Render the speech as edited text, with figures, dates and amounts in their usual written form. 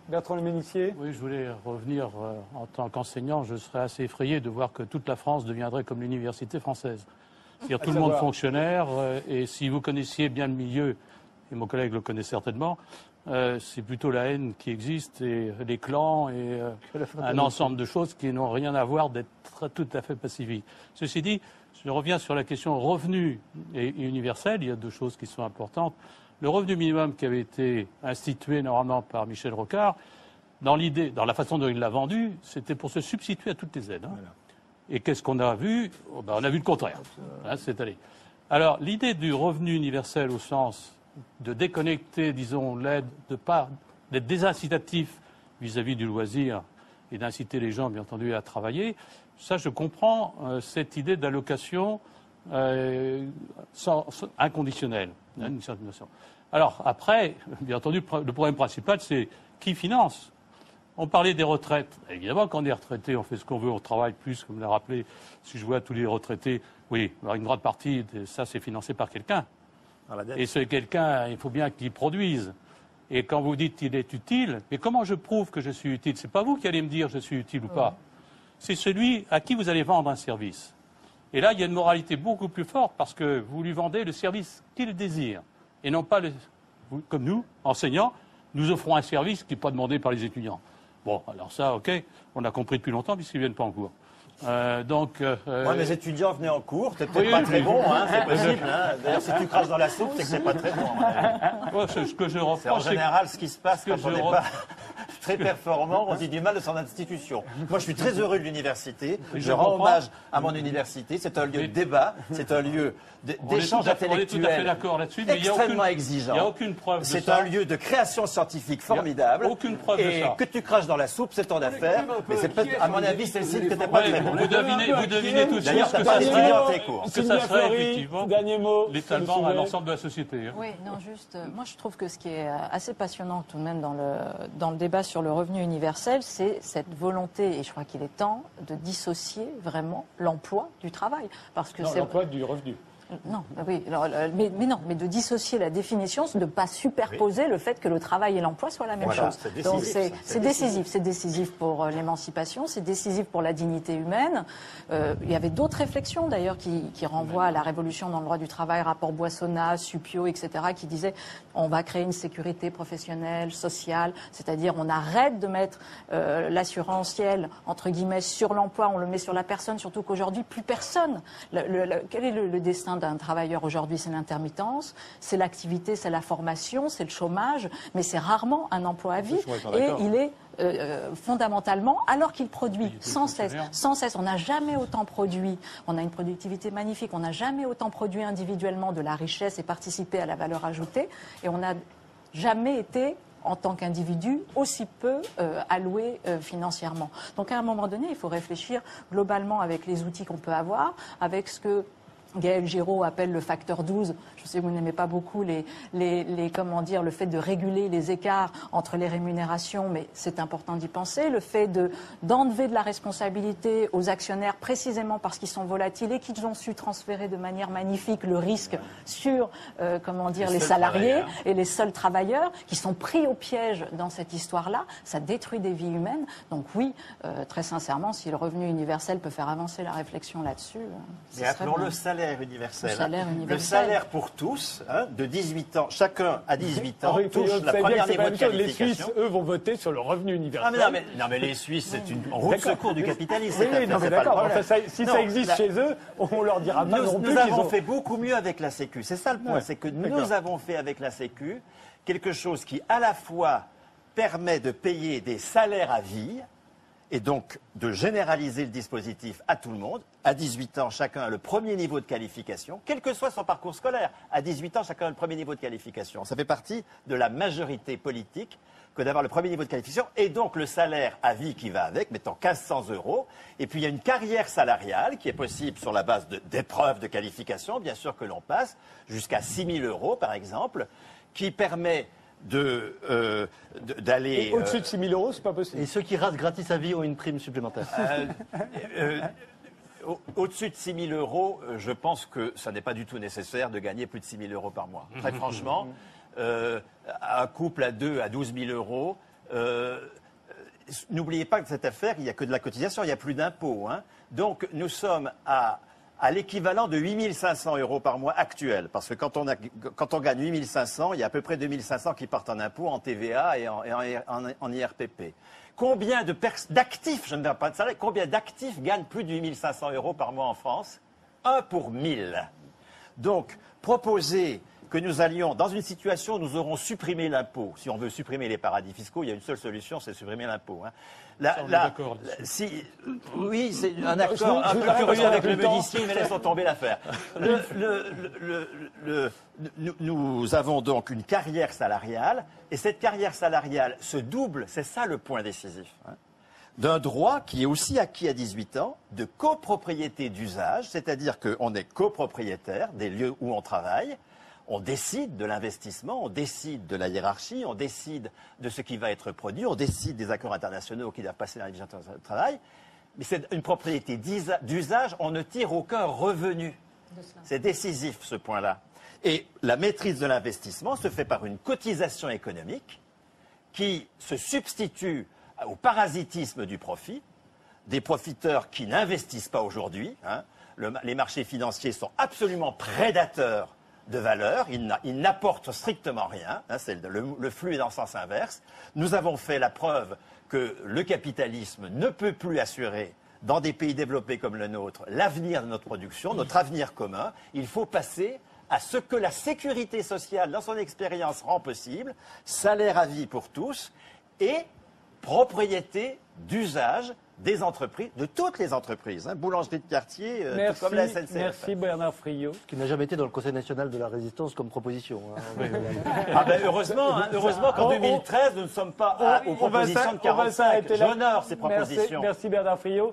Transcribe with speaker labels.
Speaker 1: Bertrand Le Ménissier.
Speaker 2: Oui, je voulais revenir en tant qu'enseignant. Je serais assez effrayé de voir que toute la France deviendrait comme l'université française. C'est-à-dire tout le monde fonctionnaire. Et si vous connaissiez bien le milieu, et mon collègue le connaît certainement, c'est plutôt la haine qui existe et les clans et un ensemble de choses qui n'ont rien à voir d'être tout à fait pacifiques. Ceci dit, je reviens sur la question revenu et universel. Il y a deux choses qui sont importantes. Le revenu minimum qui avait été institué normalement par Michel Rocard, dans l'idée, dans la façon dont il l'a vendu, c'était pour se substituer à toutes les aides. Hein. Voilà. Et qu'est-ce qu'on a vu? On a vu le contraire. Hein, c'est allé. Alors, l'idée du revenu universel au sens de déconnecter, disons, l'aide, d'être désincitatif vis-à-vis du loisir et d'inciter les gens, bien entendu, à travailler, ça, je comprends cette idée d'allocation inconditionnelle. Hein, une certaine notion. Alors, après, bien entendu, le problème principal, c'est qui finance. On parlait des retraites. Évidemment, quand on est retraité, on fait ce qu'on veut, on travaille plus, comme l'a rappelé. Si je vois tous les retraités, oui, alors une grande partie de ça, c'est financé par quelqu'un. Et ce quelqu'un, il faut bien qu'il produise. Et quand vous dites qu'il est utile, mais comment je prouve que je suis utile? C'est pas vous qui allez me dire je suis utile ou pas. C'est celui à qui vous allez vendre un service. Et là, il y a une moralité beaucoup plus forte parce que vous lui vendez le service qu'il désire. Et non pas, comme nous, enseignants, nous offrons un service qui n'est pas demandé par les étudiants. Bon, alors ça, OK, on a compris depuis longtemps puisqu'ils ne viennent pas en cours.
Speaker 3: Moi, mes étudiants venaient en cours, t'es peut-être pas très bon, hein, c'est possible. Hein. D'ailleurs, si tu craches dans la soupe, c'est que c'est pas très bon.
Speaker 2: Ce que je reproche,
Speaker 3: c'est en général ce qui se passe quand on n'est pas très performant, on dit du mal de son institution. Moi, je suis très heureux de l'université. Je rends hommage à mon université. C'est un lieu de débat, c'est un lieu d'échange intellectuel.
Speaker 2: On est tout à fait d'accord là-dessus, mais
Speaker 3: extrêmement exigeant.
Speaker 2: Il n'y a aucune preuve de ça.
Speaker 3: C'est un lieu de création scientifique formidable.
Speaker 2: Aucune preuve de ça.
Speaker 3: Et que tu craches dans la soupe, c'est ton affaire. Mais c'est peut-être, à mon avis, c'est le site que t'es pas très bon.
Speaker 2: Vous devinez tout de suite
Speaker 3: D'ailleurs, t'as pas d'étudiants à tes cours.
Speaker 2: Que ça serait effectivement l'étalement à
Speaker 4: l'étalement
Speaker 2: l'ensemble de la société. Hein.
Speaker 5: Oui, non, juste, moi je trouve que ce qui est assez passionnant tout de même dans le débat sur le revenu universel, c'est cette volonté, et je crois qu'il est temps, de dissocier vraiment l'emploi du travail. Parce que
Speaker 1: c'est l'emploi du revenu.
Speaker 5: Non, oui, mais non, mais de dissocier la définition, de ne pas superposer le fait que le travail et l'emploi soient la même chose. Donc c'est décisif. C'est décisif pour l'émancipation, c'est décisif pour la dignité humaine. Il y avait d'autres réflexions d'ailleurs qui renvoient à la révolution dans le droit du travail, rapport Boissonnat, Suppiot, etc., qui disaient on va créer une sécurité professionnelle, sociale, c'est-à-dire on arrête de mettre l'assurantiel, entre guillemets, sur l'emploi, on le met sur la personne, surtout qu'aujourd'hui, plus personne. Quel est le destin d'un travailleur aujourd'hui? C'est l'intermittence, c'est l'activité, c'est la formation, c'est le chômage, mais c'est rarement un emploi à vie. Et il est fondamentalement, alors qu'il produit sans cesse, on n'a jamais autant produit, on a une productivité magnifique, on n'a jamais autant produit individuellement de la richesse et participé à la valeur ajoutée, et on n'a jamais été en tant qu'individu, aussi peu alloué financièrement. Donc à un moment donné, il faut réfléchir globalement avec les outils qu'on peut avoir, avec ce que Gaël Giraud appelle le facteur 12. Je sais que vous n'aimez pas beaucoup comment dire, le fait de réguler les écarts entre les rémunérations, mais c'est important d'y penser. Le fait d'enlever de la responsabilité aux actionnaires précisément parce qu'ils sont volatiles et qu'ils ont su transférer de manière magnifique le risque sur, les salariés et les seuls travailleurs qui sont pris au piège dans cette histoire-là. Ça détruit des vies humaines. Donc oui, très sincèrement, si le revenu universel peut faire avancer la réflexion là-dessus,
Speaker 3: mais appelons le salaire universel.
Speaker 5: Le
Speaker 3: salaire pour tous, de 18 ans, chacun à 18 ans touche la première niveau de qualification.
Speaker 1: Les Suisses, eux, vont voter sur le revenu universel.
Speaker 3: Non, mais les Suisses, c'est une roue de secours du capitalisme.
Speaker 1: Oui, non, mais d'accord. Si ça existe chez eux, on leur dira pas non plus.
Speaker 3: Nous avons fait beaucoup mieux avec la Sécu. C'est ça le point, c'est que nous avons fait avec la Sécu quelque chose qui, à la fois, permet de payer des salaires à vie, et donc de généraliser le dispositif à tout le monde. À 18 ans, chacun a le premier niveau de qualification, quel que soit son parcours scolaire. À 18 ans, chacun a le premier niveau de qualification. Ça fait partie de la majorité politique que d'avoir le premier niveau de qualification, et donc le salaire à vie qui va avec, mettons 1 500 €. Et puis il y a une carrière salariale qui est possible sur la base d'épreuves de qualification, bien sûr que l'on passe, jusqu'à 6 000 € par exemple, qui permet d'aller...
Speaker 1: Au-dessus de 6 000 €, c'est pas possible.
Speaker 4: Et ceux qui restent gratis à vie ont une prime supplémentaire.
Speaker 3: Au-dessus de 6 000 €, je pense que ça n'est pas du tout nécessaire de gagner plus de 6 000 € par mois. Très franchement, un couple à deux à 12 000 €, n'oubliez pas que cette affaire, il n'y a que de la cotisation, il n'y a plus d'impôts. Hein. Donc nous sommes à l'équivalent de 8 500 € par mois actuel. Parce que quand on gagne 8 500, il y a à peu près 2 500 qui partent en impôts, en TVA et en IRPP. Combien d'actifs, je ne vais pas de salaire, combien d'actifs gagnent plus de 8 500 € par mois en France? 1 pour 1000. Donc, proposer que nous allions dans une situation où nous aurons supprimé l'impôt. Si on veut supprimer les paradis fiscaux, il y a une seule solution, c'est supprimer l'impôt. Hein. Oui, c'est un accord un peu curieux avec le menuisier, mais laissons tomber l'affaire. Nous avons donc une carrière salariale, et cette carrière salariale se double, c'est ça le point décisif, hein, d'un droit qui est aussi acquis à 18 ans, de copropriété d'usage, c'est-à-dire qu'on est copropriétaire des lieux où on travaille. On décide de l'investissement, on décide de la hiérarchie, on décide de ce qui va être produit, on décide des accords internationaux qui doivent passer dans les divisions du travail. Mais c'est une propriété d'usage, on ne tire aucun revenu. C'est décisif ce point-là. Et la maîtrise de l'investissement se fait par une cotisation économique qui se substitue au parasitisme du profit, des profiteurs qui n'investissent pas aujourd'hui. Hein. Les marchés financiers sont absolument prédateurs de valeur, il n'apporte strictement rien, hein, le flux est dans le sens inverse. Nous avons fait la preuve que le capitalisme ne peut plus assurer, dans des pays développés comme le nôtre, l'avenir de notre production, notre avenir commun. Il faut passer à ce que la sécurité sociale, dans son expérience, rend possible, salaire à vie pour tous, et propriété d'usage des entreprises, de toutes les entreprises, hein, boulangerie de quartier, tout comme la SNCF.
Speaker 1: Merci Bernard Friot.
Speaker 4: Qui n'a jamais été dans le Conseil national de la résistance comme proposition. Hein.
Speaker 3: Ah ben heureusement, hein, heureusement qu'en 2013, nous ne sommes pas aux propositions de 45. J'honore ces propositions.
Speaker 1: Merci Bernard Friot.